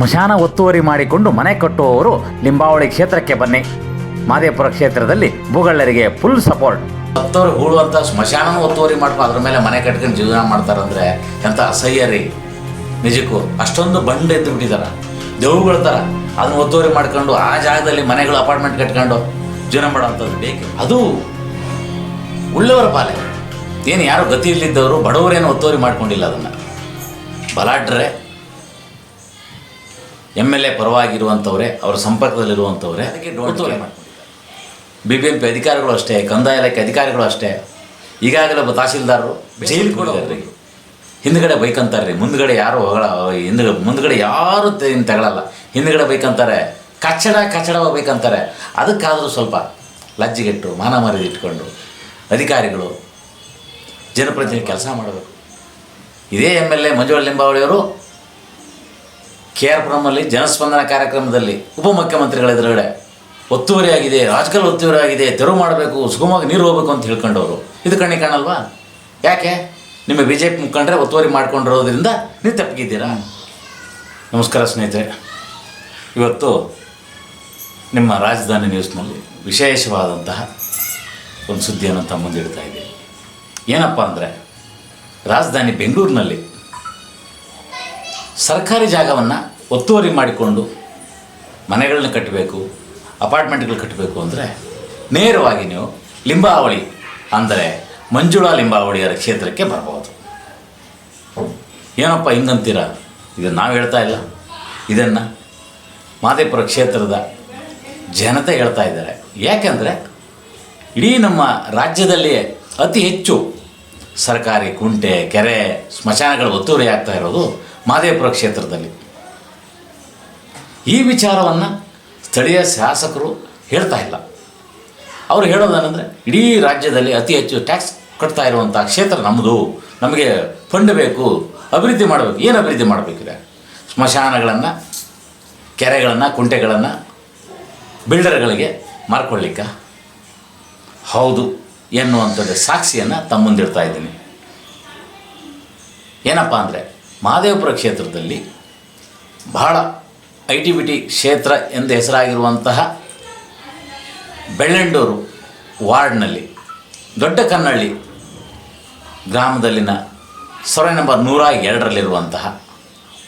ಸ್ಮಶಾನ ಒತ್ತುವರಿ ಮಾಡಿಕೊಂಡು ಮನೆ ಕಟ್ಟುವವರು ಲಿಂಬಾವಳಿ ಕ್ಷೇತ್ರಕ್ಕೆ ಬನ್ನಿ. ಮಾದೇಪುರ ಕ್ಷೇತ್ರದಲ್ಲಿ ಭೂಗಳ್ಳರಿಗೆ ಫುಲ್ ಸಪೋರ್ಟ್. ಹತ್ತವ್ರಿಗೆ ಹೂಳುವಂಥ ಸ್ಮಶಾನ ಒತ್ತುವರಿ ಮಾಡ್ಕೊಂಡು ಅದ್ರ ಮೇಲೆ ಮನೆ ಕಟ್ಕೊಂಡು ಜೀವನ ಮಾಡ್ತಾರಂದ್ರೆ ಎಂಥ ಅಸಹ್ಯ ರೀ. ನಿಜಕ್ಕೂ ಅಷ್ಟೊಂದು ಬಂಡೆ ಎದ್ದು ಬಿಟ್ಟಿದಾರ, ದೇವುಗಳ ಥರ ಅದನ್ನ ಒತ್ತುವರಿ ಮಾಡ್ಕೊಂಡು ಆ ಜಾಗದಲ್ಲಿ ಮನೆಗಳು ಅಪಾರ್ಟ್ಮೆಂಟ್ ಕಟ್ಕೊಂಡು ಜೀವನ ಮಾಡೋವಂಥದ್ದು ಬೇಕು. ಅದು ಉಳ್ಳವರ ಪಾಲೆ. ಏನು ಯಾರು ಗತಿ ಇಲ್ಲಿದ್ದವರು ಬಡವರೇನು ಒತ್ತುವರಿ ಮಾಡ್ಕೊಂಡಿಲ್ಲ. ಅದನ್ನು ಬಲಾಢ್ರೆ MLA ಪರವಾಗಿರುವಂಥವ್ರೆ, ಅವರ ಸಂಪರ್ಕದಲ್ಲಿರುವಂಥವ್ರೆ ಅದಕ್ಕೆ ಒತ್ತುವರಿ ಮಾಡ್ಕೊಂಡಿದ್ದಾರೆ. BBMP ಅಧಿಕಾರಿಗಳು ಅಷ್ಟೇ, ಕಂದಾಯ ಇಲಾಖೆ ಅಧಿಕಾರಿಗಳು ಅಷ್ಟೇ. ಈಗಾಗಲೇ ಒಬ್ಬ ತಹಸೀಲ್ದಾರರು ಜೈಲಿಗೆ ಕೂಡ ಹಿಂದ್ಗಡೆ ಬೈಕಂತಾರೆ ರೀ, ಮುಂದ್ಗಡೆ ಯಾರು ಮುಂದ್ಗಡೆ ಯಾರು ತಗೊಳ್ಳಲ್ಲ, ಹಿಂದ್ಗಡೆ ಬೈಕಂತಾರೆ, ಕಚ್ಚಡ ಬೈಕಂತಾರೆ. ಅದಕ್ಕಾದರೂ ಸ್ವಲ್ಪ ಲಜ್ಜಿಗೆಟ್ಟು ಮಾನ ಮರ್ಯಾದೆ ಇಟ್ಕೊಂಡು ಅಧಿಕಾರಿಗಳು ಜನಪ್ರತಿನಿಧಿ ಕೆಲಸ ಮಾಡಬೇಕು. ಇದೇ MLA ಮಂಜುಳಾ ಲಿಂಬಾವಳಿಯವರು KR ಪುರಮಲ್ಲಿ ಜನಸ್ಪಂದನ ಕಾರ್ಯಕ್ರಮದಲ್ಲಿ ಉಪಮುಖ್ಯಮಂತ್ರಿಗಳ ಎದುರುಗಡೆ ಒತ್ತುವರಿ ಆಗಿದೆ, ರಾಜಕೀಯ ಒತ್ತುವರಿ ಆಗಿದೆ, ತೆರವು ಮಾಡಬೇಕು, ಸುಗಮವಾಗಿ ನೀರು ಹೋಗಬೇಕು ಅಂತ ಹೇಳ್ಕೊಂಡವರು. ಇದು ಕಣ್ಣಿಗೆ ಕಾಣಲ್ವಾ? ಯಾಕೆ ನಿಮ್ಮ BJP ಮುಖಂಡರೆ ಒತ್ತುವರಿ ಮಾಡ್ಕೊಂಡಿರೋದ್ರಿಂದ ನೀವು ತಪ್ಪಿದ್ದೀರಾ? ನಮಸ್ಕಾರ ಸ್ನೇಹಿತರೆ, ಇವತ್ತು ನಿಮ್ಮ ರಾಜಧಾನಿ ನ್ಯೂಸ್ನಲ್ಲಿ ವಿಶೇಷವಾದಂತಹ ಒಂದು ಸುದ್ದಿಯನ್ನು ತಮ್ಮ ಮುಂದಿಡ್ತಾ ಇದ್ದೀವಿ. ಏನಪ್ಪ ಅಂದರೆ, ರಾಜಧಾನಿ ಬೆಂಗಳೂರಿನಲ್ಲಿ ಸರ್ಕಾರಿ ಜಾಗವನ್ನು ಒತ್ತುವರಿ ಮಾಡಿಕೊಂಡು ಮನೆಗಳನ್ನ ಕಟ್ಟಬೇಕು, ಅಪಾರ್ಟ್ಮೆಂಟ್ಗಳು ಕಟ್ಟಬೇಕು ಅಂದರೆ ನೇರವಾಗಿ ನೀವು ಲಿಂಬಾವಳಿ ಅಂದರೆ ಮಂಜುಳಾ ಲಿಂಬಾವಳಿಯರ ಕ್ಷೇತ್ರಕ್ಕೆ ಬರ್ಬೋದು. ಏನಪ್ಪ ಹಿಂಗಂತೀರ? ಇದನ್ನು ನಾವು ಹೇಳ್ತಾ ಇಲ್ಲ, ಇದನ್ನು ಮಾದೇಪುರ ಕ್ಷೇತ್ರದ ಜನತೆ ಹೇಳ್ತಾ ಇದ್ದಾರೆ. ಯಾಕೆಂದರೆ ಇಡೀ ನಮ್ಮ ರಾಜ್ಯದಲ್ಲಿಯೇ ಅತಿ ಹೆಚ್ಚು ಸರ್ಕಾರಿ ಕುಂಟೆ, ಕೆರೆ, ಸ್ಮಶಾನಗಳು ಒತ್ತುವರಿ ಆಗ್ತಾ ಇರೋದು ಮಾದೇಪುರ ಕ್ಷೇತ್ರದಲ್ಲಿ. ಈ ವಿಚಾರವನ್ನು ಸ್ಥಳೀಯ ಶಾಸಕರು ಹೇಳ್ತಾ ಇಲ್ಲ. ಅವರು ಹೇಳೋದೇನೆಂದರೆ, ಇಡೀ ರಾಜ್ಯದಲ್ಲಿ ಅತಿ ಹೆಚ್ಚು ಟ್ಯಾಕ್ಸ್ ಕಟ್ತಾ ಇರುವಂಥ ಕ್ಷೇತ್ರ ನಮ್ಮದು, ನಮಗೆ ಫಂಡ್ ಬೇಕು, ಅಭಿವೃದ್ಧಿ ಮಾಡಬೇಕು. ಏನು ಅಭಿವೃದ್ಧಿ ಮಾಡಬೇಕಿದೆ? ಸ್ಮಶಾನಗಳನ್ನು, ಕೆರೆಗಳನ್ನು, ಕುಂಟೆಗಳನ್ನು ಬಿಲ್ಡರ್ಗಳಿಗೆ ಮಾರ್ಕೊಳ್ಳಿಕ್ಕ? ಹೌದು ಎನ್ನುವಂಥದ್ದು ಸಾಕ್ಷಿಯನ್ನು ತಮ್ಮ ಮುಂದಿಡ್ತಾ ಇದ್ದೀನಿ. ಏನಪ್ಪ ಅಂದರೆ, ಮಾದೇವಪುರ ಕ್ಷೇತ್ರದಲ್ಲಿ ಬಹಳ ITBT ಕ್ಷೇತ್ರ ಎಂದು ಹೆಸರಾಗಿರುವಂತಹ ಬೆಳ್ಳಂಡೂರು ವಾರ್ಡ್ನಲ್ಲಿ ದೊಡ್ಡ ಕನ್ನಳ್ಳಿ ಗ್ರಾಮದಲ್ಲಿನ ಸರ್ವೆ ನಂಬರ್ 102ರಲ್ಲಿರುವಂತಹ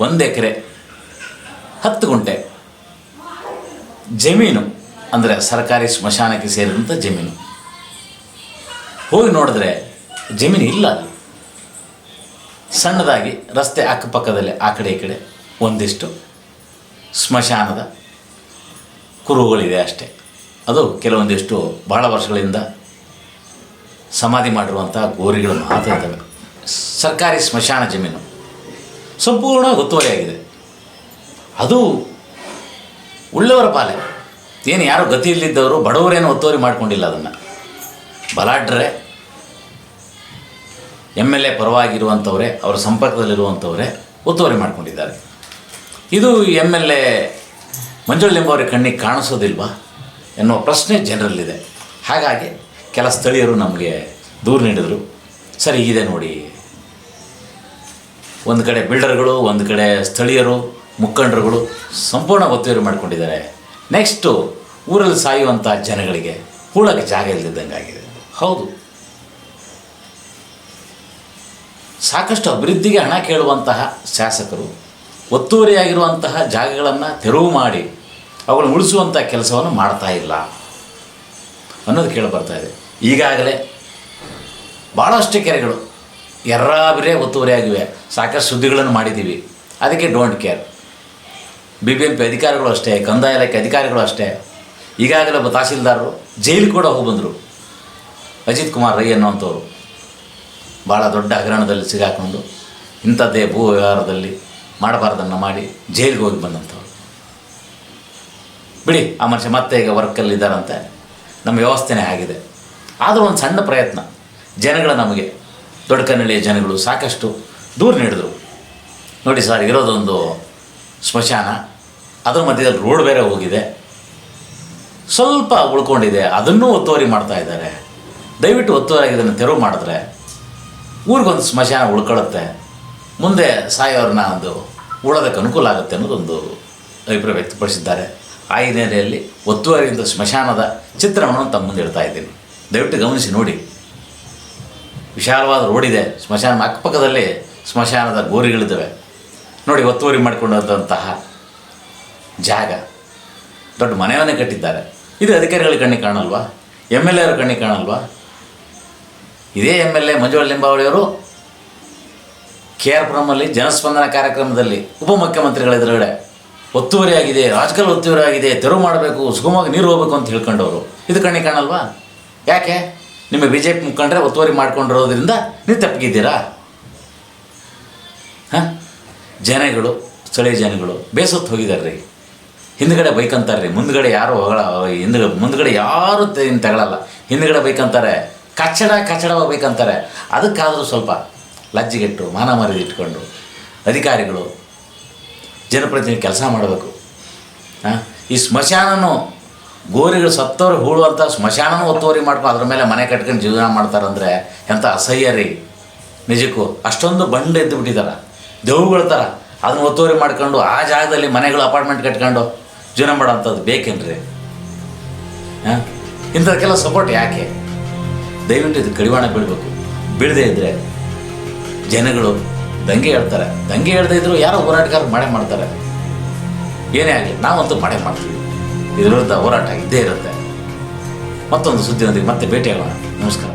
1 ಎಕರೆ 10 ಗುಂಟೆ ಜಮೀನು, ಅಂದರೆ ಸರ್ಕಾರಿ ಸ್ಮಶಾನಕ್ಕೆ ಸೇರಿದಂಥ ಜಮೀನು. ಹೋಗಿ ನೋಡಿದ್ರೆ ಜಮೀನು ಇಲ್ಲ. ಅಲ್ಲಿ ಸಣ್ಣದಾಗಿ ರಸ್ತೆ ಅಕ್ಕಪಕ್ಕದಲ್ಲಿ ಆ ಕಡೆ ಈ ಕಡೆ ಒಂದಿಷ್ಟು ಸ್ಮಶಾನದ ಕುರುಹುಗಳಿದೆ ಅಷ್ಟೇ. ಅದು ಕೆಲವೊಂದಿಷ್ಟು ಬಹಳ ವರ್ಷಗಳಿಂದ ಸಮಾಧಿ ಮಾಡಿರುವಂಥ ಗೋರಿಗಳು ಮಾತ್ರ ಇದ್ದಾವೆ. ಸರ್ಕಾರಿ ಸ್ಮಶಾನ ಜಮೀನು ಸಂಪೂರ್ಣ ಒತ್ತುವರಿಯಾಗಿದೆ. ಅದು ಉಳ್ಳವರ ಪಾಲೆ. ಏನು ಯಾರು ಗತಿ ಇಲ್ಲಿದ್ದವರು ಬಡವರೇನು ಒತ್ತುವರಿ ಮಾಡ್ಕೊಂಡಿಲ್ಲ. ಅದನ್ನು ಬಲಾಢ್ರೆ MLA ಪರವಾಗಿರುವಂಥವರೇ, ಅವರ ಸಂಪರ್ಕದಲ್ಲಿರುವಂಥವರೇ ಒತ್ತುವರಿ ಮಾಡ್ಕೊಂಡಿದ್ದಾರೆ. ಇದು MLA ಮಂಜುಳಾ ಲಿಂಬಾವಳಿ ಕಣ್ಣಿಗೆ ಕಾಣಿಸೋದಿಲ್ವಾ ಎನ್ನುವ ಪ್ರಶ್ನೆ ಜನರಲ್ಲಿದೆ. ಹಾಗಾಗಿ ಕೆಲ ಸ್ಥಳೀಯರು ನಮಗೆ ದೂರು ನೀಡಿದರು. ಸರಿ, ಇದೆ ನೋಡಿ, ಒಂದು ಕಡೆ ಬಿಲ್ಡರ್ಗಳು, ಒಂದು ಕಡೆ ಸ್ಥಳೀಯರು, ಮುಖಂಡರುಗಳು ಸಂಪೂರ್ಣ ಒತ್ತುವರಿ ಮಾಡ್ಕೊಂಡಿದ್ದಾರೆ. ನೆಕ್ಸ್ಟು ಊರಲ್ಲಿ ಸಾಯುವಂಥ ಜನಗಳಿಗೆ ಹೂಳಕ್ಕೆ ಜಾಗ ಇಲ್ಲದಿದ್ದಂಗಾಗಿದೆ. ಹೌದು, ಸಾಕಷ್ಟು ಅಭಿವೃದ್ಧಿಗೆ ಹಣ ಕೇಳುವಂತಹ ಶಾಸಕರು ಒತ್ತುವರಿಯಾಗಿರುವಂತಹ ಜಾಗಗಳನ್ನು ತೆರವು ಮಾಡಿ ಅವುಗಳನ್ನು ಉಳಿಸುವಂಥ ಕೆಲಸವನ್ನು ಮಾಡ್ತಾ ಇಲ್ಲ ಅನ್ನೋದು ಕೇಳಿಬರ್ತಾ ಇದೆ. ಈಗಾಗಲೇ ಭಾಳಷ್ಟು ಕೆರೆಗಳು ಎರ್ರಾಬಿರೇ ಒತ್ತುವರಿಯಾಗಿವೆ. ಸಾಕಷ್ಟು ಸುದ್ದಿಗಳನ್ನು ಮಾಡಿದ್ದೀವಿ. ಅದಕ್ಕೆ ಡೋಂಟ್ ಕೇರ್. BBMP ಅಧಿಕಾರಿಗಳು ಅಷ್ಟೇ, ಕಂದಾಯ ಇಲಾಖೆ ಅಧಿಕಾರಿಗಳು ಅಷ್ಟೇ. ಈಗಾಗಲೇ ಒಬ್ಬ ತಹಸೀಲ್ದಾರರು ಜೈಲಿಗೆ ಕೂಡ ಹೋಗಿ ಬಂದರು. ಅಜಿತ್ ಕುಮಾರ್ ರೈ ಅನ್ನುವಂಥವ್ರು ಭಾಳ ದೊಡ್ಡ ಹಗರಣದಲ್ಲಿ ಸಿಗಾಕೊಂಡು ಇಂಥದ್ದೇ ಭೂ ವ್ಯವಹಾರದಲ್ಲಿ ಮಾಡಬಾರ್ದನ್ನು ಮಾಡಿ ಜೈಲಿಗೆ ಹೋಗಿ ಬಂದಂಥವ್ರು. ಬಿಡಿ, ಆ ಮನುಷ್ಯ ಮತ್ತೆ ಈಗ ವರ್ಕಲ್ಲಿದ್ದಾರಂತೆ. ನಮ್ಮ ವ್ಯವಸ್ಥೆನೇ ಆಗಿದೆ. ಆದರೂ ಒಂದು ಸಣ್ಣ ಪ್ರಯತ್ನ ನಮಗೆ ದೊಡ್ಡ ಕನ್ನಡಿಯ ಜನಗಳು ಸಾಕಷ್ಟು ದೂರ ನೀಡಿದ್ರು. ನೋಡಿ ಸರ್, ಇರೋದೊಂದು ಸ್ಮಶಾನ, ಅದರ ಮಧ್ಯದಲ್ಲಿ ರೋಡ್ ಬೇರೆ ಹೋಗಿದೆ, ಸ್ವಲ್ಪ ಉಳ್ಕೊಂಡಿದೆ, ಅದನ್ನೂ ಒತ್ತುವರಿ ಮಾಡ್ತಾ ಇದ್ದಾರೆ. ದಯವಿಟ್ಟು ಒತ್ತುವರಿಯಾಗಿ ಇದನ್ನು ತೆರವು ಮಾಡಿದ್ರೆ ಊರಿಗೊಂದು ಸ್ಮಶಾನ ಉಳ್ಕೊಳ್ಳುತ್ತೆ, ಮುಂದೆ ಸಾಯೋರನ್ನ ಒಂದು ಉಳೋದಕ್ಕೆ ಅನುಕೂಲ ಆಗುತ್ತೆ ಅನ್ನೋದೊಂದು ಅಭಿಪ್ರಾಯ ವ್ಯಕ್ತಪಡಿಸಿದ್ದಾರೆ. ಆ ಹಿನ್ನೆಲೆಯಲ್ಲಿ ಒತ್ತುವರಿಯಿಂದ ಸ್ಮಶಾನದ ಚಿತ್ರಣವನ್ನು ತಮ್ಮ ಮುಂದೆ ಇಡ್ತಾ ಇದ್ದೀನಿ. ದಯವಿಟ್ಟು ಗಮನಿಸಿ ನೋಡಿ. ವಿಶಾಲವಾದ ರೋಡಿದೆ, ಸ್ಮಶಾನ ಅಕ್ಕಪಕ್ಕದಲ್ಲಿ ಸ್ಮಶಾನದ ಗೋರಿಗಳಿದ್ದಾವೆ ನೋಡಿ. ಒತ್ತುವರಿ ಮಾಡಿಕೊಂಡಂತಹ ಜಾಗ, ದೊಡ್ಡ ಮನೆಯನ್ನೇ ಕಟ್ಟಿದ್ದಾರೆ. ಇದು ಅಧಿಕಾರಿಗಳ ಕಣ್ಣಿಗೆ ಕಾಣಲ್ವಾ? MLA ಅವರ ಕಣ್ಣಿಗೆ ಕಾಣಲ್ವಾ? ಇದೇ MLA ಮಂಜುಳಾ ಲಿಂಬಾವಳಿಯವರು KR ಪುರಮಲ್ಲಿ ಜನಸ್ಪಂದನ ಕಾರ್ಯಕ್ರಮದಲ್ಲಿ ಉಪಮುಖ್ಯಮಂತ್ರಿಗಳ ಎದುರುಗಡೆ ಒತ್ತುವರಿ ಆಗಿದೆ, ರಾಜಕೀಯ ಒತ್ತುವರಿ ಆಗಿದೆ, ತೆರವು ಮಾಡಬೇಕು, ಸುಗಮವಾಗಿ ನೀರು ಹೋಗಬೇಕು ಅಂತ ಹೇಳ್ಕೊಂಡವರು. ಇದು ಕಣ್ಣಿಗೆ ಕಾಣಲ್ವಾ? ಯಾಕೆ? ನಿಮ್ಮ BJP ಮುಖಂಡರೆ ಒತ್ತುವರಿ ಮಾಡ್ಕೊಂಡಿರೋದ್ರಿಂದ ನೀವು ತಪ್ಪಿಗಿದ್ದೀರಾ? ಹಾಂ, ಜನಗಳು, ಸ್ಥಳೀಯ ಜನಗಳು ಬೇಸತ್ತು ಹೋಗಿದ್ದಾರೆ ರೀ. ಹಿಂದ್ಗಡೆ ಬೈಕಂತಾರೆ ರೀ, ಮುಂದ್ಗಡೆ ಯಾರು ಮುಂದ್ಗಡೆ ಯಾರು ತಗೊಳ್ಳಲ್ಲ, ಹಿಂದ್ಗಡೆ ಬೈಕಂತಾರೆ, ಕಚ್ಚಡವಾಗಿ ಬೈಕಂತಾರೆ. ಅದಕ್ಕಾದರೂ ಸ್ವಲ್ಪ ಲಜ್ಜೆಗೆಟ್ಟು ಮಾನ ಮರ್ಯಾದೆ ಇಟ್ಕೊಂಡು ಅಧಿಕಾರಿಗಳು, ಜನಪ್ರತಿನಿಧಿ ಕೆಲಸ ಮಾಡಬೇಕು. ಹಾಂ, ಈ ಸ್ಮಶಾನನೂ ಗೋರಿಗಳು ಸತ್ತವರು ಹೂಳುವಂಥ ಸ್ಮಶಾನನೂ ಒತ್ತುವರಿ ಮಾಡ್ಕೊಂಡು ಅದ್ರ ಮೇಲೆ ಮನೆ ಕಟ್ಕೊಂಡು ಜೀವನ ಮಾಡ್ತಾರಂದರೆ ಎಂಥ ಅಸಹ್ಯ ರೀ. ನಿಜಕ್ಕೂ ಅಷ್ಟೊಂದು ಬಂಡೆ ಎದ್ದು ಬಿಟ್ಟಿದ್ದಾರೆ, ದೆವ್ವಗಳ ಥರ. ಅದನ್ನು ಒತ್ತುವರಿ ಮಾಡ್ಕೊಂಡು ಆ ಜಾಗದಲ್ಲಿ ಮನೆಗಳು, ಅಪಾರ್ಟ್ಮೆಂಟ್ ಕಟ್ಕೊಂಡು ಜೀವನ ಮಾಡೋಂಥದ್ದು ಬೇಕೇನ್ರಿ? ಹಾಂ, ಇಂಥದಕ್ಕೆಲ್ಲ ಸಪೋರ್ಟ್ ಯಾಕೆ? ದಯವಿಟ್ಟು ಇದು ಕಡಿವಾಣ ಬೀಳಬೇಕು. ಬೀಳದೇ ಇದ್ದರೆ ಜನಗಳು ದಂಗೆ ಹೇಳ್ತಾರೆ. ದಂಗೆ ಹೇಳ್ದೇ ಇದ್ದರೂ ಯಾರೋ ಹೋರಾಟಗಾರರು ಮಾಡೇ ಮಾಡ್ತಾರೆ. ಏನೇ ಆಗಲಿ ನಾವಂತೂ ಮಾಡೇ ಮಾಡ್ತೀವಿ. ಇದರ ವಿರುದ್ಧ ಹೋರಾಟ ಇದ್ದೇ ಇರುತ್ತೆ. ಮತ್ತೊಂದು ಸುದ್ದಿಯೊಂದಿಗೆ ಮತ್ತೆ ಭೇಟಿಯಾಗೋಣ. ನಮಸ್ಕಾರ.